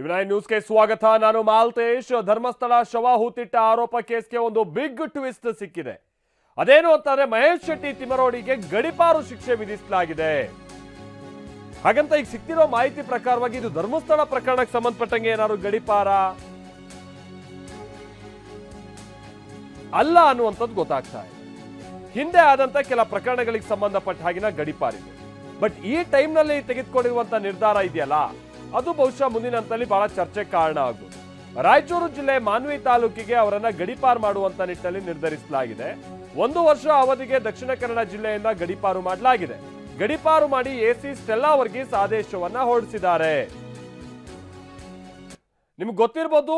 ಟಿವಿ9 ನ್ಯೂಸ್ಗೆ ಸ್ವಾಗತ. ನಾನು ಮಾಲ್ತೇಶ್. ಧರ್ಮಸ್ಥಳ ಶವ ಹೂತಿಟ್ಟ ಆರೋಪ ಕೇಸ್ಗೆ ಒಂದು ಬಿಗ್ ಟ್ವಿಸ್ಟ್ ಸಿಕ್ಕಿದೆ. ಅದೇನು ಅಂತಂದ್ರೆ ಮಹೇಶ್ ಶೆಟ್ಟಿ ತಿಮರೋಡಿಗೆ ಗಡಿಪಾರು ಶಿಕ್ಷೆ ವಿಧಿಸಲಾಗಿದೆ. ಹಾಗಂತ ಈಗ ಸಿಕ್ತಿರೋ ಮಾಹಿತಿ ಪ್ರಕಾರವಾಗಿ ಇದು ಧರ್ಮಸ್ಥಳ ಪ್ರಕರಣಕ್ಕೆ ಸಂಬಂಧಪಟ್ಟಂಗೆ ಏನಾದ್ರು ಗಡಿಪಾರ ಅಲ್ಲ ಅನ್ನುವಂಥದ್ದು ಗೊತ್ತಾಗ್ತಾ ಇದೆ. ಹಿಂದೆ ಆದಂತ ಕೆಲ ಪ್ರಕರಣಗಳಿಗೆ ಸಂಬಂಧಪಟ್ಟ ಹಾಗಿನ ಗಡಿಪಾರಿದೆ. ಬಟ್ ಈ ಟೈಮ್ನಲ್ಲಿ ತೆಗೆದುಕೊಂಡಿರುವಂತ ನಿರ್ಧಾರ ಇದೆಯಲ್ಲ, ಅದು ಬಹುಶಃ ಮುಂದಿನ ಹಂತದಲ್ಲಿ ಬಹಳ ಚರ್ಚೆಗೆ ಕಾರಣ ಆಗುವುದು. ರಾಯಚೂರು ಜಿಲ್ಲೆ ಮಾನ್ವಿ ತಾಲೂಕಿಗೆ ಅವರನ್ನ ಗಡಿಪಾರು ಮಾಡುವಂತ ನಿಟ್ಟಿನಲ್ಲಿ ನಿರ್ಧರಿಸಲಾಗಿದೆ. 1 ವರ್ಷ ಅವಧಿಗೆ ದಕ್ಷಿಣ ಕನ್ನಡ ಜಿಲ್ಲೆಯಿಂದ ಗಡಿಪಾರು ಮಾಡಲಾಗಿದೆ. ಗಡಿಪಾರು ಮಾಡಿ ಎಸಿ ಸ್ಟೆಲ್ಲಾ ವರ್ಗೀಸ್ ಆದೇಶವನ್ನ ಹೊರಡಿಸಿದ್ದಾರೆ. ನಿಮ್ಗೆ ಗೊತ್ತಿರಬಹುದು,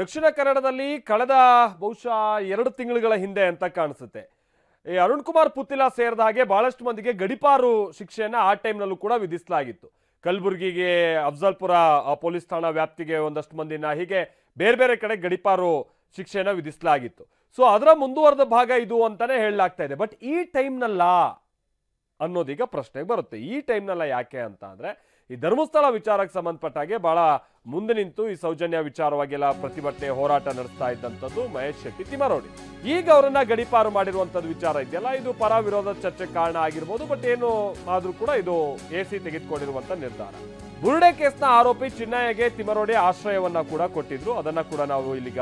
ದಕ್ಷಿಣ ಕನ್ನಡದಲ್ಲಿ ಕಳೆದ ಬಹುಶಃ 2 ತಿಂಗಳುಗಳ ಹಿಂದೆ ಅಂತ ಕಾಣಿಸುತ್ತೆ, ಈ ಅರುಣ್ ಕುಮಾರ್ ಪುತ್ತಿಲ ಸೇರಿದ ಹಾಗೆ ಬಹಳಷ್ಟು ಮಂದಿಗೆ ಗಡಿಪಾರು ಶಿಕ್ಷೆಯನ್ನ ಆ ಟೈಮ್ನಲ್ಲೂ ಕೂಡ ವಿಧಿಸಲಾಗಿತ್ತು. ಕಲಬುರಗಿಗೆ, ಅಫ್ಜಲ್ಪುರ ಪೊಲೀಸ್ ಠಾಣಾ ವ್ಯಾಪ್ತಿಗೆ ಒಂದಷ್ಟು ಮಂದಿನ, ಹೀಗೆ ಬೇರೆ ಬೇರೆ ಕಡೆ ಗಡಿಪಾರು ಶಿಕ್ಷೆಯನ್ನ ವಿಧಿಸಲಾಗಿತ್ತು. ಸೊ ಅದರ ಮುಂದುವರೆದ ಭಾಗ ಇದು ಅಂತಾನೆ ಹೇಳಲಾಗ್ತಾ ಇದೆ. ಬಟ್ ಈ ಟೈಮ್ನಲ್ಲ ಅನ್ನೋದೀಗ ಪ್ರಶ್ನೆಗೆ ಬರುತ್ತೆ. ಈ ಟೈಮ್ನಲ್ಲ ಯಾಕೆ ಅಂತ ಅಂದ್ರೆ, ಈ ಧರ್ಮಸ್ಥಳ ವಿಚಾರಕ್ಕೆ ಸಂಬಂಧಪಟ್ಟ ಹಾಗೆ ಬಹಳ ಮುಂದೆ ನಿಂತು ಈ ಸೌಜನ್ಯ ವಿಚಾರವಾಗೆಲ್ಲ ಪ್ರತಿಭಟನೆ ಹೋರಾಟ ನಡೆಸ್ತಾ ಇದ್ದಂಥದ್ದು ಮಹೇಶ್ ಶೆಟ್ಟಿ ತಿಮರೋಡಿ. ಈಗ ಅವರನ್ನ ಗಡಿಪಾರು ಮಾಡಿರುವಂಥದ್ದು ವಿಚಾರ ಇದೆಯಲ್ಲ, ಇದು ಪರ ವಿರೋಧ ಚರ್ಚೆಗೆ ಕಾರಣ ಆಗಿರ್ಬೋದು. ಬಟ್ ಏನು ಆದ್ರೂ ಕೂಡ ಇದು ಎಸಿ ತೆಗೆದುಕೊಂಡಿರುವಂತ ನಿರ್ಧಾರ. ಬುರುಡೆ ಕೇಸ್ನ ಆರೋಪಿ ಚಿನ್ನಯ್ಯಗೆ ತಿಮರೋಡಿ ಆಶ್ರಯವನ್ನ ಕೂಡ ಕೊಟ್ಟಿದ್ರು. ಅದನ್ನ ಕೂಡ ನಾವು ಇಲ್ಲಿಗ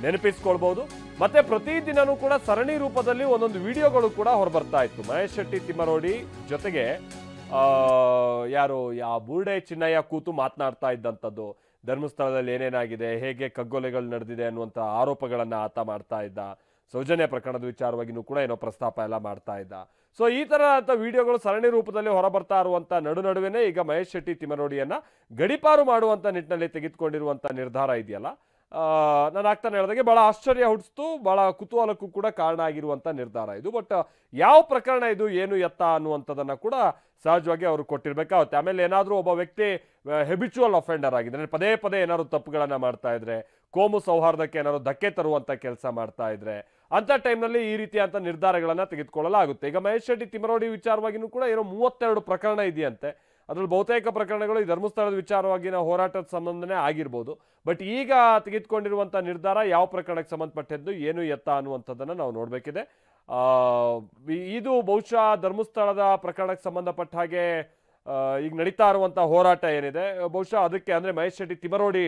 ನೆನಪಿಸ್ಕೊಳ್ಬಹುದು. ಮತ್ತೆ ಪ್ರತಿದಿನನೂ ಕೂಡ ಸರಣಿ ರೂಪದಲ್ಲಿ ಒಂದೊಂದು ವಿಡಿಯೋಗಳು ಕೂಡ ಹೊರಬರ್ತಾ ಇತ್ತು. ಮಹೇಶ್ ಶೆಟ್ಟಿ ತಿಮರೋಡಿ ಜೊತೆಗೆ ಯಾರು ಬುರುಡೆ ಚಿನ್ನಯ್ಯ ಕೂತು ಮಾತನಾಡ್ತಾ ಇದ್ದಂಥದ್ದು, ಧರ್ಮಸ್ಥಳದಲ್ಲಿ ಏನೇನಾಗಿದೆ, ಹೇಗೆ ಕಗ್ಗೊಲೆಗಳು ನಡೆದಿದೆ ಅನ್ನುವಂಥ ಆರೋಪಗಳನ್ನ ಆತ ಮಾಡ್ತಾ ಇದ್ದ. ಸೌಜನ್ಯ ಪ್ರಕರಣದ ವಿಚಾರವಾಗಿನೂ ಕೂಡ ಏನೋ ಪ್ರಸ್ತಾಪ ಎಲ್ಲ ಮಾಡ್ತಾ ಇದ್ದ. ಸೊ ಈ ತರ ವಿಡಿಯೋಗಳು ಸರಣಿ ರೂಪದಲ್ಲಿ ಹೊರಬರ್ತಾ ಇರುವಂತ ನಡುವೆನೇ ಈಗ ಮಹೇಶ್ ಶೆಟ್ಟಿ ತಿಮರೋಡಿಯನ್ನ ಗಡಿಪಾರು ಮಾಡುವಂತ ನಿಟ್ಟಿನಲ್ಲಿ ತೆಗೆದುಕೊಂಡಿರುವಂತ ನಿರ್ಧಾರ ಇದೆಯಲ್ಲ, ನಾನು ಆಗ್ತಾನೆ ಹೇಳಿದಾಗೆ ಬಹಳ ಆಶ್ಚರ್ಯ ಹುಟ್ಟಿಸ್ತು, ಬಹಳ ಕುತೂಹಲಕ್ಕೂ ಕೂಡ ಕಾರಣ ಆಗಿರುವಂತ ನಿರ್ಧಾರ ಇದು. ಬಟ್ ಯಾವ ಪ್ರಕರಣ ಇದು, ಏನು ಎತ್ತ ಅನ್ನುವಂಥದ್ದನ್ನ ಕೂಡ ಸಹಜವಾಗಿ ಅವರು ಕೊಟ್ಟಿರ್ಬೇಕಾಗುತ್ತೆ. ಆಮೇಲೆ ಏನಾದರೂ ಒಬ್ಬ ವ್ಯಕ್ತಿ ಹೆಬಿಚುವಲ್ ಅಫೆಂಡರ್ ಆಗಿದ್ರೆ, ಪದೇ ಪದೇ ಏನಾದ್ರು ತಪ್ಪುಗಳನ್ನ ಮಾಡ್ತಾ ಇದ್ರೆ, ಕೋಮು ಸೌಹಾರ್ದಕ್ಕೆ ಏನಾದ್ರು ಧಕ್ಕೆ ತರುವಂತ ಕೆಲಸ ಮಾಡ್ತಾ ಇದ್ರೆ, ಅಂತ ಟೈಮ್ನಲ್ಲಿ ಈ ರೀತಿಯಂತ ನಿರ್ಧಾರಗಳನ್ನ ತೆಗೆದುಕೊಳ್ಳಲಾಗುತ್ತೆ. ಈಗ ಮಹೇಶ್ ಶೆಟ್ಟಿ ತಿಮರೋಡಿ ವಿಚಾರವಾಗಿನೂ ಕೂಡ ಏನೋ 32 ಪ್ರಕರಣ ಇದೆಯಂತೆ. ಅದ್ರಲ್ಲಿ ಬಹುತೇಕ ಪ್ರಕರಣಗಳು ಈ ಧರ್ಮಸ್ಥಳದ ವಿಚಾರವಾಗಿನ ಹೋರಾಟದ ಸಂಬಂಧನೇ ಆಗಿರ್ಬೋದು. ಬಟ್ ಈಗ ತೆಗೆದುಕೊಂಡಿರುವಂತ ನಿರ್ಧಾರ ಯಾವ ಪ್ರಕರಣಕ್ಕೆ ಸಂಬಂಧಪಟ್ಟದ್ದು, ಏನು ಎತ್ತ ಅನ್ನುವಂಥದ್ದನ್ನ ನಾವು ನೋಡ್ಬೇಕಿದೆ. ಇದು ಬಹುಶಃ ಧರ್ಮಸ್ಥಳದ ಪ್ರಕರಣಕ್ಕೆ ಸಂಬಂಧಪಟ್ಟ ಹಾಗೆ ಈಗ ನಡೀತಾ ಇರುವಂತಹ ಹೋರಾಟ ಏನಿದೆ, ಬಹುಶಃ ಅದಕ್ಕೆ ಅಂದ್ರೆ ಮಹೇಶ್ ಶೆಟ್ಟಿ ತಿಮರೋಡಿ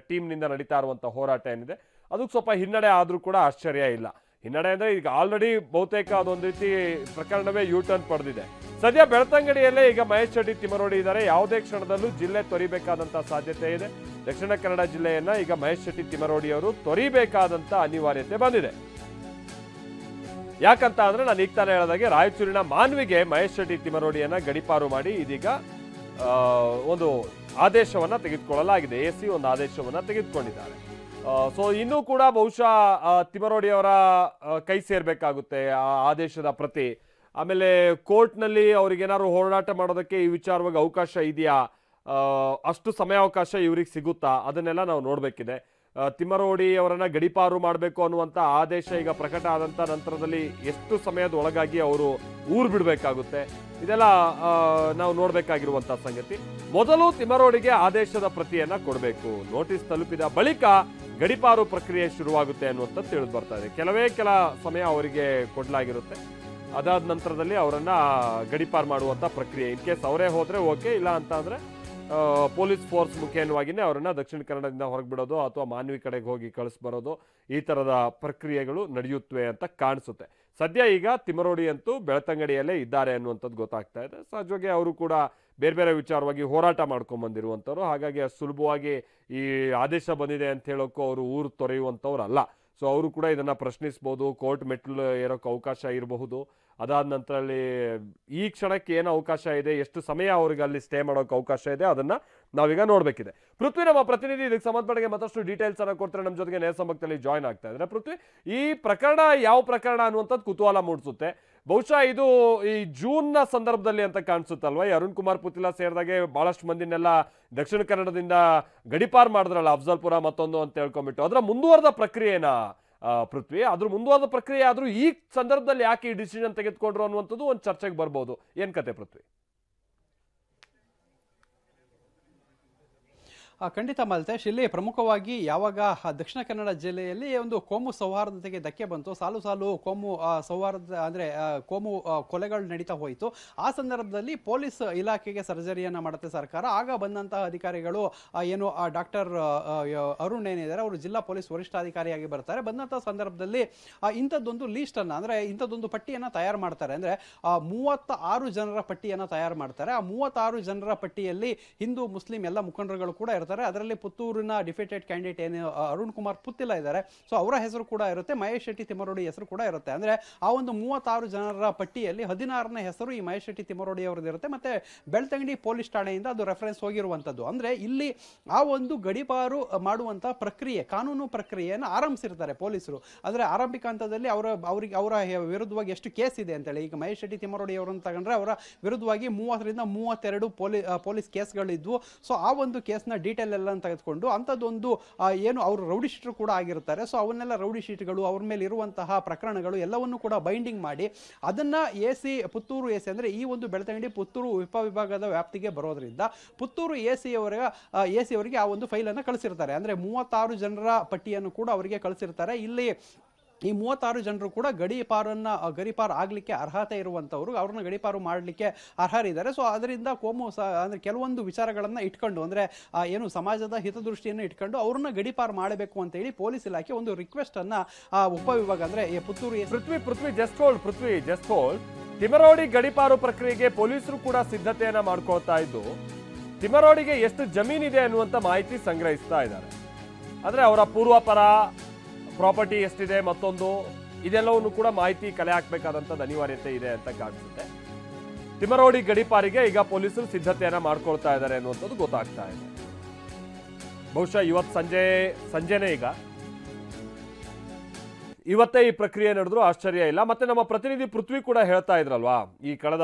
ಟೀಮ್ನಿಂದ ನಡೀತಾ ಇರುವಂತಹ ಹೋರಾಟ ಏನಿದೆ, ಅದಕ್ಕೆ ಸ್ವಲ್ಪ ಹಿನ್ನಡೆ ಆದ್ರೂ ಕೂಡ ಆಶ್ಚರ್ಯ ಇಲ್ಲ. ಹಿನ್ನಡೆ ಅಂದ್ರೆ ಈಗ ಆಲ್ರೆಡಿ ಬಹುತೇಕ ಅದೊಂದು ರೀತಿ ಪ್ರಕರಣವೇ ಯೂಟರ್ನ್ ಪಡೆದಿದೆ. ಸದ್ಯ ಬೆಳ್ತಂಗಡಿಯಲ್ಲೇ ಈಗ ಮಹೇಶ್ ಶೆಟ್ಟಿ ತಿಮರೋಡಿ ಇದ್ದಾರೆ. ಯಾವುದೇ ಕ್ಷಣದಲ್ಲೂ ಜಿಲ್ಲೆ ತೊರಿಬೇಕಾದಂತ ಸಾಧ್ಯತೆ ಇದೆ. ದಕ್ಷಿಣ ಕನ್ನಡ ಜಿಲ್ಲೆಯನ್ನ ಈಗ ಮಹೇಶ್ ಶೆಟ್ಟಿ ತಿಮರೋಡಿ ಅವರು ತೊರಿಬೇಕಾದಂತ ಅನಿವಾರ್ಯತೆ ಬಂದಿದೆ. ಯಾಕಂತ ಅಂದ್ರೆ ನಾನು ಈಗ ತಾನೇ ಹೇಳಿದಾಗೆ ರಾಯಚೂರಿನ ಮಾನ್ವಿಗೆ ಮಹೇಶ್ ಶೆಟ್ಟಿ ತಿಮರೋಡಿಯನ್ನ ಗಡಿಪಾರು ಮಾಡಿ ಇದೀಗ ಒಂದು ಆದೇಶವನ್ನ ತೆಗೆದುಕೊಳ್ಳಲಾಗಿದೆ. ಎಸಿ ಒಂದು ಆದೇಶವನ್ನ ತೆಗೆದುಕೊಂಡಿದ್ದಾರೆ. ಸೊ ಇನ್ನೂ ಕೂಡ ಬಹುಶಃ ತಿಮರೋಡಿ ಅವರ ಕೈ ಸೇರ್ಬೇಕಾಗುತ್ತೆ ಆ ಆದೇಶದ ಪ್ರತಿ. ಆಮೇಲೆ ಕೋರ್ಟ್ನಲ್ಲಿ ಅವ್ರಿಗೇನಾದ್ರು ಹೋರಾಟ ಮಾಡೋದಕ್ಕೆ ಈ ವಿಚಾರವಾಗಿ ಅವಕಾಶ ಇದೆಯಾ, ಅಷ್ಟು ಸಮಯಾವಕಾಶ ಇವ್ರಿಗೆ ಸಿಗುತ್ತಾ, ಅದನ್ನೆಲ್ಲ ನಾವು ನೋಡ್ಬೇಕಿದೆ. ತಿಮರೋಡಿ ಅವರನ್ನ ಗಡಿಪಾರು ಮಾಡಬೇಕು ಅನ್ನುವಂಥ ಆದೇಶ ಈಗ ಪ್ರಕಟ ಆದಂಥ ನಂತರದಲ್ಲಿ ಎಷ್ಟು ಸಮಯದ ಒಳಗಾಗಿ ಅವರು ಊರು ಬಿಡಬೇಕಾಗುತ್ತೆ, ಇದೆಲ್ಲ ನಾವು ನೋಡ್ಬೇಕಾಗಿರುವಂಥ ಸಂಗತಿ. ಮೊದಲು ತಿಮರೋಡಿಗೆ ಆದೇಶದ ಪ್ರತಿಯನ್ನ ಕೊಡಬೇಕು. ನೋಟಿಸ್ ತಲುಪಿದ ಬಳಿಕ ಗಡಿಪಾರು ಪ್ರಕ್ರಿಯೆ ಶುರುವಾಗುತ್ತೆ ಅನ್ನುವಂಥದ್ದು ತಿಳಿದು ಬರ್ತಾ ಇದೆ. ಕೆಲ ಸಮಯ ಅವರಿಗೆ ಕೊಡಲಾಗಿರುತ್ತೆ. ಅದಾದ ನಂತರದಲ್ಲಿ ಅವರನ್ನ ಗಡಿಪಾರು ಮಾಡುವಂಥ ಪ್ರಕ್ರಿಯೆ. ಇನ್ ಕೇಸ್ ಅವರೇ ಹೋದ್ರೆ ಓಕೆ, ಇಲ್ಲ ಅಂತ ಅಂದ್ರೆ ಪೊಲೀಸ್ ಫೋರ್ಸ್ ಮುಖೇನವಾಗಿನೇ ಅವರನ್ನ ದಕ್ಷಿಣ ಕನ್ನಡದಿಂದ ಹೊರಗೆ ಬಿಡೋದು ಅಥವಾ ಮಾನ್ವಿ ಕಡೆಗೆ ಹೋಗಿ ಕಳಿಸ್ಬರೋದು, ಈ ತರದ ಪ್ರಕ್ರಿಯೆಗಳು ನಡೆಯುತ್ತವೆ ಅಂತ ಕಾಣಿಸುತ್ತೆ. ಸದ್ಯ ಈಗ ತಿಮರೋಡಿ ಅಂತೂ ಬೆಳ್ತಂಗಡಿಯಲ್ಲೇ ಇದ್ದಾರೆ ಅನ್ನುವಂಥದ್ದು ಗೊತ್ತಾಗ್ತಾ ಇದೆ. ಸಹಜವಾಗಿ ಅವರು ಕೂಡ ಬೇರೆ ಬೇರೆ ವಿಚಾರವಾಗಿ ಹೋರಾಟ ಮಾಡ್ಕೊಂಡ್ ಬಂದಿರುವಂಥವ್ರು. ಹಾಗಾಗಿ ಸುಲಭವಾಗಿ ಈ ಆದೇಶ ಬಂದಿದೆ ಅಂತ ಹೇಳೋಕ್ಕೂ ಅವರು ಊರು ತೊರೆಯುವಂಥವ್ರು ಅಲ್ಲ. ಸೊ ಅವರು ಕೂಡ ಇದನ್ನ ಪ್ರಶ್ನಿಸಬಹುದು, ಕೋರ್ಟ್ ಮೆಟ್ಲು ಏರೋಕ್ಕೆ ಅವಕಾಶ ಇರಬಹುದು. ಅದಾದ ನಂತರದಲ್ಲಿ ಈ ಕ್ಷಣಕ್ಕೆ ಏನು ಅವಕಾಶ ಇದೆ, ಎಷ್ಟು ಸಮಯ ಅವ್ರಿಗೆ ಅಲ್ಲಿ ಸ್ಟೇ ಮಾಡೋಕೆ ಅವಕಾಶ ಇದೆ, ಅದನ್ನ ನಾವೀಗ ನೋಡ್ಬೇಕಿದೆ. ಪೃಥ್ವಿ ನಮ್ಮ ಪ್ರತಿನಿಧಿ ಇದಕ್ಕೆ ಸಂಬಂಧಪಟ್ಟ ಮತ್ತಷ್ಟು ಡೀಟೇಲ್ಸ್ ಅನ್ನ ಕೊಡ್ತಾರೆ. ನಮ್ಮ ಜೊತೆಗೆ ನೇರ ಸಂಪರ್ಕದಲ್ಲಿ ಜಾಯ್ನ್ ಆಗ್ತಾ ಇದ್ದಾರೆ. ಪೃಥ್ವಿ, ಈ ಪ್ರಕರಣ ಯಾವ ಪ್ರಕರಣ ಅನ್ನುವಂಥದ್ದು ಕುತೂಹಲ ಮೂಡಿಸುತ್ತೆ. ಬಹುಶಃ ಇದು ಈ ಜೂನ್ನ ಸಂದರ್ಭದಲ್ಲಿ ಅಂತ ಕಾಣಿಸುತ್ತಲ್ವಾ, ಈ ಅರುಣ್ ಕುಮಾರ್ ಪುತ್ತಿಲ ಸೇರಿದಾಗೆ ಬಹಳಷ್ಟು ಮಂದಿನೆಲ್ಲ ದಕ್ಷಿಣ ಕನ್ನಡದಿಂದ ಗಡಿಪಾರು ಮಾಡಿದ್ರಲ್ಲ, ಅಫ್ಜಲ್ಪುರ ಮತ್ತೊಂದು ಅಂತ ಹೇಳ್ಕೊಂಡ್ಬಿಟ್ಟು, ಅದರ ಮುಂದುವರೆದ ಪ್ರಕ್ರಿಯೆನ ಪೃಥ್ವಿ, ಅದ್ರ ಮುಂದುವರೆದ ಪ್ರಕ್ರಿಯೆ ಆದ್ರೂ ಈ ಸಂದರ್ಭದಲ್ಲಿ ಯಾಕೆ ಈ ಡಿಸಿಷನ್ ತೆಗೆದುಕೊಂಡ್ರು ಅನ್ನುವಂಥದ್ದು ಒಂದು ಚರ್ಚೆಗೆ ಬರ್ಬೋದು. ಏನ್ ಕತೆ ಪೃಥ್ವಿ? ಖಂಡಿತ ಮಾಲ್ತೇಶ್, ಇಲ್ಲಿ ಪ್ರಮುಖವಾಗಿ ಯಾವಾಗ ದಕ್ಷಿಣ ಕನ್ನಡ ಜಿಲ್ಲೆಯಲ್ಲಿ ಒಂದು ಕೋಮು ಸೌಹಾರ್ದತೆಗೆ ಧಕ್ಕೆ ಬಂತು, ಸಾಲು ಸಾಲು ಕೋಮು ಸೌಹಾರ್ದ ಅಂದ್ರೆ ಕೋಮು ಕೊಲೆಗಳು ನಡೀತಾ ಹೋಯಿತು. ಆ ಸಂದರ್ಭದಲ್ಲಿ ಪೊಲೀಸ್ ಇಲಾಖೆಗೆ ಸರ್ಜರಿಯನ್ನ ಮಾಡುತ್ತೆ ಸರ್ಕಾರ. ಆಗ ಬಂದಂತಹ ಅಧಿಕಾರಿಗಳು ಏನು ಡಾಕ್ಟರ್ ಅರುಣ್ ಏನಿದ್ದಾರೆ ಅವರು ಜಿಲ್ಲಾ ಪೊಲೀಸ್ ವರಿಷ್ಠಾಧಿಕಾರಿಯಾಗಿ ಬರ್ತಾರೆ. ಬಂದಂತಹ ಸಂದರ್ಭದಲ್ಲಿ ಇಂಥದ್ದೊಂದು ಲೀಸ್ಟ್ ಅನ್ನ ಅಂದ್ರೆ ಇಂಥದ್ದೊಂದು ಪಟ್ಟಿಯನ್ನ ತಯಾರು ಮಾಡ್ತಾರೆ. ಅಂದ್ರೆ 36 ಜನರ ಪಟ್ಟಿಯನ್ನ ತಯಾರು ಮಾಡ್ತಾರೆ. ಆ 36 ಜನರ ಪಟ್ಟಿಯಲ್ಲಿ ಹಿಂದೂ ಮುಸ್ಲಿಂ ಎಲ್ಲ ಮುಖಂಡರುಗಳು ಕೂಡ ಇರ್ತಾರೆ. ಅದರಲ್ಲಿ ಪುತ್ತೂರಿನ ಡಿಫಿಟೆಡ್ ಕ್ಯಾಂಡಿಡೇಟ್ ಏನು ಅರುಣ್ ಕುಮಾರ್ ಪುತ್ತಿಲ ಇದ್ದಾರೆ, ಸೊ ಅವರ ಹೆಸರು ಕೂಡ ಇರುತ್ತೆ. ಮಹೇಶ್ ಶೆಟ್ಟಿ ತಿಮ್ಮರೋಡಿ ಹೆಸರು ಕೂಡ ಇರುತ್ತೆ. ಅಂದ್ರೆ ಆ ಒಂದು 36 ಜನರ ಪಟ್ಟಿಯಲ್ಲಿ 16ನೇ ಹೆಸರು ಈ ಮಹೇಶ್ ಶೆಟ್ಟಿ ತಿಮ್ಮರೋಡಿ ಅವರದ್ದು ಇರುತ್ತೆ. ಮತ್ತೆ ಬೆಳ್ತಂಗಡಿ ಪೊಲೀಸ್ ಠಾಣೆಯಿಂದ ಅದು ರೆಫರೆನ್ಸ್ ಹೋಗಿರುವಂತದ್ದು. ಅಂದ್ರೆ ಇಲ್ಲಿ ಆ ಒಂದು ಗಡೀಪಾರು ಮಾಡುವಂತಹ ಪ್ರಕ್ರಿಯೆ, ಕಾನೂನು ಪ್ರಕ್ರಿಯೆಯನ್ನು ಆರಂಭಿಸಿರ್ತಾರೆ ಪೊಲೀಸರು. ಅಂದ್ರೆ ಆರಂಭಿಕ ಹಂತದಲ್ಲಿ ಅವರ ವಿರುದ್ಧವಾಗಿ ಎಷ್ಟು ಕೇಸ್ ಇದೆ ಅಂತೇಳಿ, ಈಗ ಮಹೇಶ್ ಶೆಟ್ಟಿ ತಿಮ್ಮರೋಡಿ ಅವರನ್ನು ತಗೊಂಡ್ರೆ ಅವರ ವಿರುದ್ಧವಾಗಿ 30ರಿಂದ 32 ಪೊಲೀಸ್ ಕೇಸ್ಗಳಿದ್ವು. ಸೊ ಆ ಒಂದು ಕೇಸ್ನ ಡೀಟೇಲ್ ಎಲ್ಲ ತೆಗೆದುಕೊಂಡು ಅಂಥದ್ದೊಂದು ಏನು ಅವರು ರೌಡಿ ಶೀಟರ್ ಕೂಡ ಆಗಿರ್ತಾರೆ. ಸೊ ಅವನ್ನೆಲ್ಲ ರೌಡಿ ಶೀಟ್ಗಳು, ಅವ್ರ ಮೇಲೆ ಇರುವಂತಹ ಪ್ರಕರಣಗಳು ಎಲ್ಲವನ್ನೂ ಕೂಡ ಬೈಂಡಿಂಗ್ ಮಾಡಿ ಅದನ್ನ ಪುತ್ತೂರು ಎಸಿ ಅಂದ್ರೆ ಈ ಒಂದು ಬೆಳ್ತಂಗಡಿ ಪುತ್ತೂರು ಉಪವಿಭಾಗದ ವ್ಯಾಪ್ತಿಗೆ ಬರೋದ್ರಿಂದ ಪುತ್ತೂರು ಎಸಿ ಅವರಿಗೆ ಆ ಒಂದು ಫೈಲ್ ಅನ್ನು ಕಳಿಸಿರ್ತಾರೆ. ಅಂದ್ರೆ 36 ಜನರ ಪಟ್ಟಿಯನ್ನು ಕೂಡ ಅವರಿಗೆ ಕಳಿಸಿರ್ತಾರೆ. ಇಲ್ಲಿ ಈ 36 ಜನರು ಕೂಡ ಗಡೀಪಾರ್ ಆಗ್ಲಿಕ್ಕೆ ಅರ್ಹತೆ ಇರುವಂತವರು, ಅವ್ರನ್ನ ಗಡೀಪಾರು ಮಾಡಲಿಕ್ಕೆ ಅರ್ಹರಿದ್ದಾರೆ. ಸೊ ಅದರಿಂದ ಕೋಮು ಅಂದ್ರೆ ಕೆಲವೊಂದು ವಿಚಾರಗಳನ್ನ ಇಟ್ಕೊಂಡು, ಅಂದ್ರೆ ಏನು ಸಮಾಜದ ಹಿತದೃಷ್ಟಿಯನ್ನು ಇಟ್ಕೊಂಡು ಅವ್ರನ್ನ ಗಡೀಪಾರು ಮಾಡಬೇಕು ಅಂತ ಹೇಳಿ ಪೊಲೀಸ್ ಇಲಾಖೆ ಒಂದು ರಿಕ್ವೆಸ್ಟ್ ಅನ್ನ ಉಪವಿಭಾಗ ಅಂದ್ರೆ ಪುತ್ತೂರು ಪೃಥ್ವಿ ಜಸ್ಟ್ ಹೋಲ್ಡ್ ತಿಮ್ಮರೋಡಿ ಗಡೀಪಾರು ಪ್ರಕ್ರಿಯೆಗೆ ಪೊಲೀಸರು ಕೂಡ ಸಿದ್ಧತೆಯನ್ನ ಮಾಡ್ಕೊಳ್ತಾ ಇದ್ದು, ತಿಮ್ಮರೋಡಿಗೆ ಎಷ್ಟು ಜಮೀನಿದೆ ಅನ್ನುವಂತ ಮಾಹಿತಿ ಸಂಗ್ರಹಿಸ್ತಾ ಇದ್ದಾರೆ. ಅಂದ್ರೆ ಅವರ ಪೂರ್ವಪರ ಪ್ರಾಪರ್ಟಿ ಎಷ್ಟಿದೆ, ಮತ್ತೊಂದು ಇದೆಲ್ಲವನ್ನು ಕೂಡ ಮಾಹಿತಿ ಕಲೆ ಹಾಕಬೇಕಾದಂಥದ್ದು ಅನಿವಾರ್ಯತೆ ಇದೆ ಅಂತ ಕಾಣಿಸುತ್ತೆ. ತಿಮ್ಮರೋಡಿ ಗಡೀಪಾರಿಗೆ ಈಗ ಪೊಲೀಸರು ಸಿದ್ಧತೆಯನ್ನ ಮಾಡ್ಕೊಳ್ತಾ ಇದ್ದಾರೆ ಅನ್ನುವಂಥದ್ದು ಗೊತ್ತಾಗ್ತಾ ಇದೆ. ಬಹುಶಃ ಸಂಜೆನೇ ಇವತ್ತೇ ಈ ಪ್ರಕ್ರಿಯೆ ನಡೆದ್ರು ಆಶ್ಚರ್ಯ ಇಲ್ಲ. ಮತ್ತೆ ನಮ್ಮ ಪ್ರತಿನಿಧಿ ಪೃಥ್ವಿ ಕೂಡ ಹೇಳ್ತಾ ಇದ್ರಲ್ವಾ,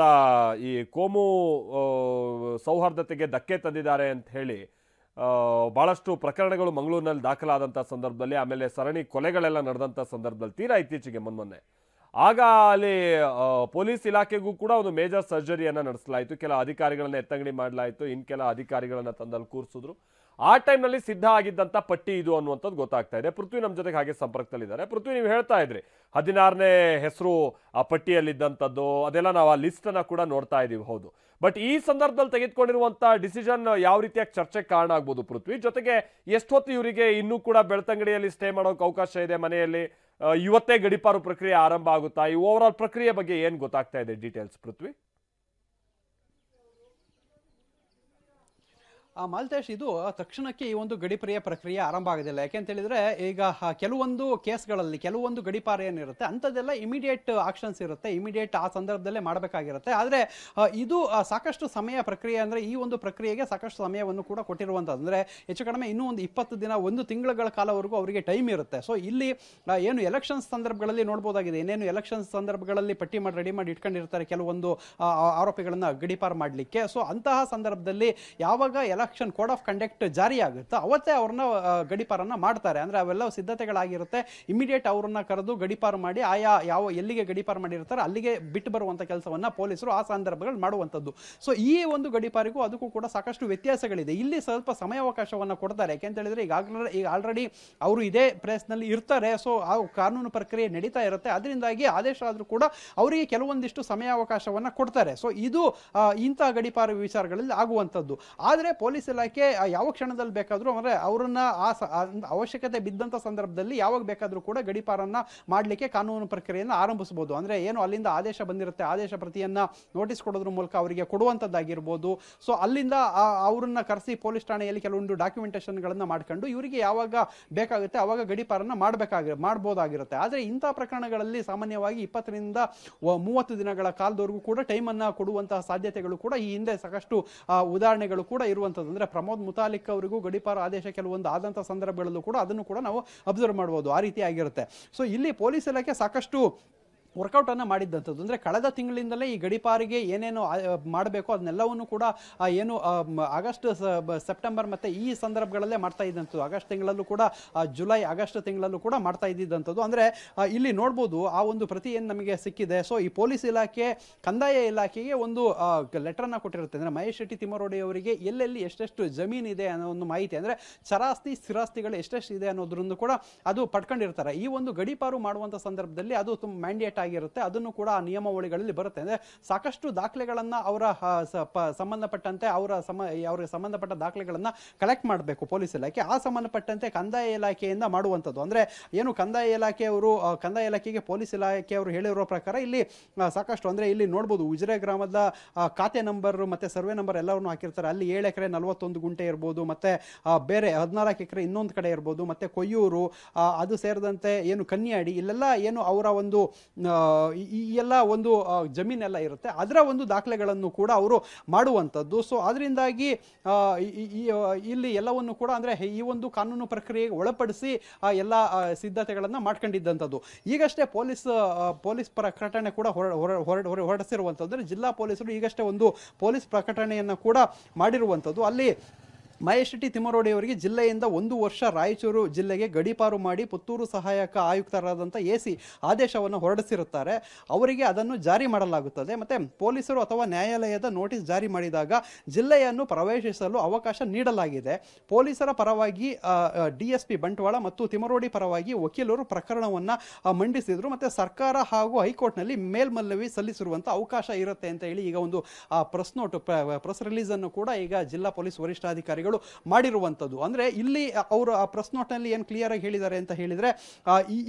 ಈ ಕೋಮು ಸೌಹಾರ್ದತೆಗೆ ಧಕ್ಕೆ ತಂದಿದ್ದಾರೆ ಅಂತ ಹೇಳಿ ಬಹಳಷ್ಟು ಪ್ರಕರಣಗಳು ಮಂಗಳೂರಿನಲ್ಲಿ ದಾಖಲಾದಂಥ ಸಂದರ್ಭದಲ್ಲಿ, ಆಮೇಲೆ ಸರಣಿ ಕೊಲೆಗಳೆಲ್ಲ ನಡೆದಂಥ ಸಂದರ್ಭದಲ್ಲಿ ತೀರಾ ಇತ್ತೀಚೆಗೆ ಮೊನ್ನೆ ಆಗ ಅಲ್ಲಿ ಪೊಲೀಸ್ ಇಲಾಖೆಗೂ ಕೂಡ ಒಂದು ಮೇಜರ್ ಸರ್ಜರಿಯನ್ನು ನಡೆಸಲಾಯಿತು. ಕೆಲ ಅಧಿಕಾರಿಗಳನ್ನ ಎತ್ತಂಗಡಿ ಮಾಡಲಾಯಿತು, ಇನ್ನು ಕೆಲ ಅಧಿಕಾರಿಗಳನ್ನ ತಂದಲ್ಲಿ ಕೂರಿಸಿದ್ರು. ಆ ಟೈಮ್ನಲ್ಲಿ ಸಿದ್ಧ ಆಗಿದ್ದಂಥ ಪಟ್ಟಿ ಇದು ಅನ್ನುವಂಥದ್ದು ಗೊತ್ತಾಗ್ತಾ ಇದೆ. ಪೃಥ್ವಿ ನಮ್ಮ ಜೊತೆಗೆ ಹಾಗೆ ಸಂಪರ್ಕದಲ್ಲಿದ್ದಾರೆ. ಪೃಥ್ವಿ, ನೀವು ಹೇಳ್ತಾ ಇದ್ರಿ 16ನೇ ಹೆಸರು ಆ ಪಟ್ಟಿಯಲ್ಲಿದ್ದಂಥದ್ದು, ಅದೆಲ್ಲ ನಾವು ಆ ಲಿಸ್ಟನ್ನು ಕೂಡ ನೋಡ್ತಾ ಇದ್ದೀವಿ. ಹೌದು, ಬಟ್ ಈ ಸಂದರ್ಭದಲ್ಲಿ ತೆಗೆದುಕೊಂಡಿರುವಂಥ ಡಿಸಿಷನ್ ಯಾವ ರೀತಿಯಾಗಿ ಚರ್ಚೆಗೆ ಕಾರಣ ಆಗ್ಬೋದು ಪೃಥ್ವಿ? ಜೊತೆಗೆ ಎಷ್ಟೊತ್ತು ಇವರಿಗೆ ಇನ್ನೂ ಕೂಡ ಬೆಳ್ತಂಗಡಿಯಲ್ಲಿ ಸ್ಟೇ ಮಾಡೋಕೆ ಅವಕಾಶ ಇದೆ ಮನೆಯಲ್ಲಿ? ಇವತ್ತೇ ಗಡೀಪಾರು ಪ್ರಕ್ರಿಯೆ ಆರಂಭ ಆಗುತ್ತಾ? ಈ ಓವರ್ ಆಲ್ ಪ್ರಕ್ರಿಯೆ ಬಗ್ಗೆ ಏನು ಗೊತ್ತಾಗ್ತಾ ಇದೆ ಡೀಟೇಲ್ಸ್ ಪೃಥ್ವಿ? ಮಾಲ್ತೇಶ್, ಇದು ತಕ್ಷಣಕ್ಕೆ ಈ ಒಂದು ಗಡೀಪಾರಿಯ ಪ್ರಕ್ರಿಯೆ ಆರಂಭ ಆಗೋದಿಲ್ಲ. ಯಾಕೆಂತ ಹೇಳಿದ್ರೆ ಈಗ ಕೆಲವೊಂದು ಕೇಸ್ಗಳಲ್ಲಿ ಕೆಲವೊಂದು ಗಡೀಪಾರ ಏನಿರುತ್ತೆ ಅಂಥದ್ದೆಲ್ಲ ಇಮಿಡಿಯೇಟ್ ಆಕ್ಷನ್ಸ್ ಇರುತ್ತೆ, ಇಮಿಡಿಯೇಟ್ ಆ ಸಂದರ್ಭದಲ್ಲೇ ಮಾಡಬೇಕಾಗಿರುತ್ತೆ. ಆದರೆ ಇದು ಸಾಕಷ್ಟು ಸಮಯ ಪ್ರಕ್ರಿಯೆ, ಅಂದ್ರೆ ಈ ಒಂದು ಪ್ರಕ್ರಿಯೆಗೆ ಸಾಕಷ್ಟು ಸಮಯವನ್ನು ಕೂಡ ಕೊಟ್ಟಿರುವಂಥದ್ದು. ಅಂದ್ರೆ ಹೆಚ್ಚು ಕಡಿಮೆ ಇನ್ನೂ ಒಂದು 20 ದಿನ, 1 ತಿಂಗಳ ಕಾಲವರೆಗೂ ಅವರಿಗೆ ಟೈಮ್ ಇರುತ್ತೆ. ಸೊ ಇಲ್ಲಿ ಏನು ಎಲೆಕ್ಷನ್ಸ್ ಸಂದರ್ಭಗಳಲ್ಲಿ ನೋಡ್ಬೋದಾಗಿದೆ, ಏನೇನು ಎಲೆಕ್ಷನ್ಸ್ ಸಂದರ್ಭಗಳಲ್ಲಿ ಪಟ್ಟಿ ಮಾಡಿ ರೆಡಿ ಮಾಡಿ ಇಟ್ಕೊಂಡಿರ್ತಾರೆ ಕೆಲವೊಂದು ಆರೋಪಿಗಳನ್ನ ಗಡೀಪಾರು ಮಾಡಲಿಕ್ಕೆ. ಸೊ ಅಂತಹ ಸಂದರ್ಭದಲ್ಲಿ ಯಾವಾಗ ಎಲೆಕ್ಷನ್ ಕೋಡ್ ಆಫ್ ಕಂಡಕ್ಟ್ ಜಾರಿ ಆಗುತ್ತೆ ಅವತ್ತೇ ಅವ್ರನ್ನ ಗಡೀಪಾರನ್ನ ಮಾಡ್ತಾರೆ. ಅಂದ್ರೆ ಅವೆಲ್ಲ ಸಿದ್ಧತೆಗಳಾಗಿರುತ್ತೆ. ಇಮಿಡಿಯೇಟ್ ಅವ್ರನ್ನ ಕರೆದು ಗಡೀಪಾರು ಮಾಡಿ ಎಲ್ಲಿಗೆ ಗಡೀಪಾರು ಮಾಡಿರ್ತಾರೆ ಅಲ್ಲಿಗೆ ಬಿಟ್ಟು ಬರುವಂತ ಕೆಲಸವನ್ನ ಪೊಲೀಸರು ಆ ಸಂದರ್ಭಗಳು ಮಾಡುವಂತದ್ದು. ಸೊ ಈ ಒಂದು ಗಡೀಪಾರಿಗೂ ಅದಕ್ಕೂ ಕೂಡ ಸಾಕಷ್ಟು ವ್ಯತ್ಯಾಸಗಳಿದೆ. ಇಲ್ಲಿ ಸ್ವಲ್ಪ ಸಮಯಾವಕಾಶವನ್ನ ಕೊಡ್ತಾರೆ. ಯಾಕೆಂತ ಹೇಳಿದ್ರೆ ಈಗ ಆಲ್ರೆಡಿ ಅವರು ಇದೇ ಪ್ಲೇಸ್ ನಲ್ಲಿ ಇರ್ತಾರೆ. ಸೊ ಆ ಕಾನೂನು ಪ್ರಕ್ರಿಯೆ ನಡೀತಾ ಇರುತ್ತೆ. ಅದರಿಂದಾಗಿ ಆದೇಶ ಆದ್ರೂ ಕೂಡ ಅವರಿಗೆ ಕೆಲವೊಂದಿಷ್ಟು ಸಮಯಾವಕಾಶವನ್ನ ಕೊಡ್ತಾರೆ. ಸೊ ಇದು ಇಂತಹ ಗಡೀಪಾರು ವಿಚಾರಗಳಲ್ಲಿ ಆಗುವಂತದ್ದು. ಆದ್ರೆ ಪೊಲೀಸ್ ಇಲಾಖೆ ಯಾವ ಕ್ಷಣದಲ್ಲಿ ಬೇಕಾದ್ರೂ ಅಂದ್ರೆ ಅವರನ್ನ ಅವಶ್ಯಕತೆ ಬಿದ್ದಂತ ಸಂದರ್ಭದಲ್ಲಿ ಯಾವಾಗ ಬೇಕಾದ್ರೂ ಕೂಡ ಗಡೀಪಾರನ್ನ ಮಾಡಲಿಕ್ಕೆ ಕಾನೂನು ಪ್ರಕ್ರಿಯೆಯನ್ನು ಆರಂಭಿಸಬಹುದು. ಅಂದ್ರೆ ಏನು ಅಲ್ಲಿಂದ ಆದೇಶ ಬಂದಿರುತ್ತೆ, ಆದೇಶ ಪ್ರತಿಯನ್ನ ನೋಟಿಸ್ ಕೊಡೋದ್ರ ಮೂಲಕ ಅವರಿಗೆ ಕೊಡುವಂತದ್ದಾಗಿರ್ಬೋದು. ಸೊ ಅಲ್ಲಿಂದ ಅವರನ್ನ ಕರೆಸಿ ಪೊಲೀಸ್ ಠಾಣೆಯಲ್ಲಿ ಕೆಲವೊಂದು ಡಾಕ್ಯುಮೆಂಟೇಶನ್ ಗಳನ್ನ ಮಾಡ್ಕೊಂಡು ಇವರಿಗೆ ಯಾವಾಗ ಬೇಕಾಗುತ್ತೆ ಅವಾಗ ಗಡೀಪಾರನ್ನ ಮಾಡಬಹುದಾಗಿರುತ್ತೆ. ಆದ್ರೆ ಇಂತಹ ಪ್ರಕರಣಗಳಲ್ಲಿ ಸಾಮಾನ್ಯವಾಗಿ 20ರಿಂದ 30 ದಿನಗಳ ಕಾಲದವರೆಗೂ ಕೂಡ ಟೈಮ್ ಅನ್ನ ಕೊಡುವಂತಹ ಸಾಧ್ಯತೆಗಳು ಕೂಡ ಈ ಹಿಂದೆ ಸಾಕಷ್ಟು ಉದಾಹರಣೆಗಳು ಕೂಡ ಇರುವಂತದ್ದು. ಅಂದ್ರೆ ಪ್ರಮೋದ್ ಮುತಾಲಿಕ್ ಅವರಿಗೂ ಗಡೀಪಾರು ಆದೇಶ ಕೆಲವೊಂದು ಆದಂತಹ ಸಂದರ್ಭಗಳಲ್ಲೂ ಕೂಡ ಅದನ್ನು ಕೂಡ ನಾವು ಅಬ್ಸರ್ವ್ ಮಾಡಬಹುದು. ಆ ರೀತಿ ಆಗಿರುತ್ತೆ. ಸೊ ಇಲ್ಲಿ ಪೊಲೀಸ್ ಇಲಾಖೆ ಸಾಕಷ್ಟು ವರ್ಕೌಟ್ ಅನ್ನ ಮಾಡಿದ್ದಂಥದ್ದು. ಅಂದ್ರೆ ಕಳೆದ ತಿಂಗಳಿಂದಲೇ ಈ ಗಡಿಪಾರಿಗೆ ಏನೇನು ಮಾಡಬೇಕು ಅದನ್ನೆಲ್ಲವನ್ನು ಕೂಡ ಏನು ಆಗಸ್ಟ್ ಸೆಪ್ಟೆಂಬರ್ ಮತ್ತೆ ಈ ಸಂದರ್ಭಗಳಲ್ಲೇ ಮಾಡ್ತಾ ಇದ್ದಂಥದ್ದು. ಆಗಸ್ಟ್ ತಿಂಗಳಲ್ಲೂ ಕೂಡ ಜುಲೈ ಆಗಸ್ಟ್ ತಿಂಗಳಲ್ಲೂ ಕೂಡ ಮಾಡ್ತಾ ಇದ್ದಿದ್ದಂಥದ್ದು. ಅಂದ್ರೆ ಇಲ್ಲಿ ನೋಡ್ಬೋದು ಆ ಒಂದು ಪ್ರತಿ ಏನು ನಮಗೆ ಸಿಕ್ಕಿದೆ. ಸೊ ಈ ಪೊಲೀಸ್ ಇಲಾಖೆ ಕಂದಾಯ ಇಲಾಖೆಗೆ ಒಂದು ಲೆಟರ್ ಅನ್ನ ಕೊಟ್ಟಿರುತ್ತೆ. ಅಂದ್ರೆ ಮಹೇಶ್ ಶೆಟ್ಟಿ ತಿಮ್ಮರೋಡಿ ಅವರಿಗೆ ಎಲ್ಲೆಲ್ಲಿ ಎಷ್ಟೆಷ್ಟು ಜಮೀನು ಇದೆ ಅನ್ನೋ ಒಂದು ಮಾಹಿತಿ, ಅಂದ್ರೆ ಚರಾಸ್ತಿ ಸ್ಥಿರಾಸ್ತಿಗಳು ಎಷ್ಟೆಷ್ಟು ಇದೆ ಅನ್ನೋದ್ರನ್ನು ಕೂಡ ಅದು ಪಡ್ಕೊಂಡಿರ್ತಾರೆ. ಈ ಒಂದು ಗಡಿಪಾರು ಮಾಡುವಂತ ಸಂದರ್ಭದಲ್ಲಿ ಅದು ತುಂಬ ಮ್ಯಾಂಡೇಟ್ ಆಗಿರುತ್ತೆ. ಅದನ್ನು ಕೂಡ ಆ ನಿಯಮಾವಳಿಗಳಲ್ಲಿ ಬರುತ್ತೆ. ಅಂದ್ರೆ ಸಾಕಷ್ಟು ದಾಖಲೆಗಳನ್ನ ಅವರ ಸಂಬಂಧಪಟ್ಟಂತೆ ಅವ್ರಿಗೆ ಸಂಬಂಧಪಟ್ಟ ದಾಖಲೆಗಳನ್ನ ಕಲೆಕ್ಟ್ ಮಾಡಬೇಕು ಪೊಲೀಸ್ ಇಲಾಖೆ. ಆ ಸಂಬಂಧಪಟ್ಟಂತೆ ಕಂದಾಯ ಇಲಾಖೆಯಿಂದ ಮಾಡುವಂಥದ್ದು. ಅಂದ್ರೆ ಏನು ಕಂದಾಯ ಇಲಾಖೆಗೆ ಪೊಲೀಸ್ ಇಲಾಖೆಯವರು ಹೇಳಿರೋ ಪ್ರಕಾರ ಇಲ್ಲಿ ಸಾಕಷ್ಟು, ಅಂದ್ರೆ ಇಲ್ಲಿ ನೋಡಬಹುದು ಉಜಿರೆ ಗ್ರಾಮದ ಖಾತೆ ನಂಬರ್ ಮತ್ತೆ ಸರ್ವೆ ನಂಬರ್ ಎಲ್ಲವನ್ನು ಹಾಕಿರ್ತಾರೆ. ಅಲ್ಲಿ 7 ಎಕರೆ 41 ಗುಂಟೆ ಇರ್ಬೋದು, ಮತ್ತೆ ಬೇರೆ 14 ಎಕರೆ ಇನ್ನೊಂದು ಕಡೆ ಇರ್ಬೋದು, ಮತ್ತೆ ಕೊಯ್ಯೂರು ಅದು ಸೇರಿದಂತೆ ಏನು ಕನ್ಯಾಡಿ ಇಲ್ಲೆಲ್ಲ ಏನು ಅವರ ಒಂದು ಈ ಎಲ್ಲ ಒಂದು ಜಮೀನೆಲ್ಲ ಇರುತ್ತೆ. ಅದರ ಒಂದು ದಾಖಲೆಗಳನ್ನು ಕೂಡ ಅವರು ಮಾಡುವಂಥದ್ದು. ಸೊ ಅದರಿಂದಾಗಿ ಇಲ್ಲಿ ಎಲ್ಲವನ್ನು ಕೂಡ ಅಂದ್ರೆ ಈ ಒಂದು ಕಾನೂನು ಪ್ರಕ್ರಿಯೆಗೆ ಒಳಪಡಿಸಿ ಎಲ್ಲ ಸಿದ್ಧತೆಗಳನ್ನ ಮಾಡ್ಕೊಂಡಿದ್ದಂಥದ್ದು. ಈಗಷ್ಟೇ ಪೊಲೀಸ್ ಪ್ರಕಟಣೆ ಕೂಡ ಹೊರಡಿಸಿರುವಂಥದ್ದು. ಜಿಲ್ಲಾ ಪೊಲೀಸರು ಈಗಷ್ಟೇ ಒಂದು ಪೊಲೀಸ್ ಪ್ರಕಟಣೆಯನ್ನು ಕೂಡ ಮಾಡಿರುವಂಥದ್ದು. ಅಲ್ಲಿ ಮಹೇಶ್ ಶೆಟ್ಟಿ ತಿಮ್ಮರೋಡಿ ಅವರಿಗೆ ಜಿಲ್ಲೆಯಿಂದ 1 ವರ್ಷ ರಾಯಚೂರು ಜಿಲ್ಲೆಗೆ ಗಡೀಪಾರು ಮಾಡಿ ಪುತ್ತೂರು ಸಹಾಯಕ ಆಯುಕ್ತರಾದಂಥ ಎಸಿ ಆದೇಶವನ್ನು ಹೊರಡಿಸಿರುತ್ತಾರೆ. ಅವರಿಗೆ ಅದನ್ನು ಜಾರಿ ಮಾಡಲಾಗುತ್ತದೆ. ಮತ್ತೆ ಪೊಲೀಸರು ಅಥವಾ ನ್ಯಾಯಾಲಯದ ನೋಟಿಸ್ ಜಾರಿ ಮಾಡಿದಾಗ ಜಿಲ್ಲೆಯನ್ನು ಪ್ರವೇಶಿಸಲು ಅವಕಾಶ ನೀಡಲಾಗಿದೆ. ಪೊಲೀಸರ ಪರವಾಗಿ ಡಿಎಸ್ಪಿ ಬಂಟ್ವಾಳ ಮತ್ತು ತಿಮ್ಮರೋಡಿ ಪರವಾಗಿ ವಕೀಲರು ಪ್ರಕರಣವನ್ನು ಮಂಡಿಸಿದ್ರು. ಮತ್ತೆ ಸರ್ಕಾರ ಹಾಗೂ ಹೈಕೋರ್ಟ್ನಲ್ಲಿ ಮೇಲ್ಮನವಿ ಸಲ್ಲಿಸಿರುವಂಥ ಅವಕಾಶ ಇರುತ್ತೆ ಅಂತ ಹೇಳಿ ಈಗ ಒಂದು ಪ್ರೆಸ್ ರಿಲೀಸ್ ಅನ್ನು ಕೂಡ ಈಗ ಜಿಲ್ಲಾ ಪೊಲೀಸ್ ವರಿಷ್ಠಾಧಿಕಾರಿಗಳು ಮಾಡಿರುವಂತದ್ದು. ಅಂದ್ರೆ ಇಲ್ಲಿ ಅವರು ಆ ಪ್ರೆಸ್ ನೋಟ್ ನಲ್ಲಿ ಏನು ಕ್ಲಿಯರ್ ಆಗಿ ಹೇಳಿದ್ದಾರೆ ಅಂತ ಹೇಳಿದ್ರೆ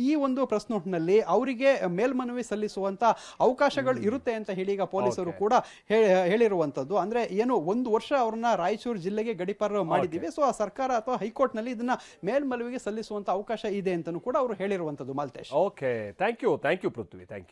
ಈ ಒಂದು ಪ್ರೆಸ್ ನೋಟ್ ನಲ್ಲಿ ಅವರಿಗೆ ಮೇಲ್ಮನವಿ ಸಲ್ಲಿಸುವಂತ ಅವಕಾಶಗಳು ಇರುತ್ತೆ ಅಂತ ಹೇಳಿ ಈಗ ಪೊಲೀಸರು ಕೂಡ ಹೇಳಿರುವಂತದ್ದು. ಅಂದ್ರೆ ಏನು 1 ವರ್ಷ ಅವ್ರನ್ನ ರಾಯಚೂರು ಜಿಲ್ಲೆಗೆ ಗಡೀಪಾರು ಮಾಡಿದ್ದೀವಿ. ಸೊ ಆ ಸರ್ಕಾರ ಅಥವಾ ಹೈಕೋರ್ಟ್ ನಲ್ಲಿ ಇದನ್ನ ಮೇಲ್ಮನವಿಗೆ ಸಲ್ಲಿಸುವಂತ ಅವಕಾಶ ಇದೆ ಅಂತಲೂ ಕೂಡ ಅವರು ಹೇಳಿರುವಂತದ್ದು. Malthesh. Okay, thank you Prithvi, thank you.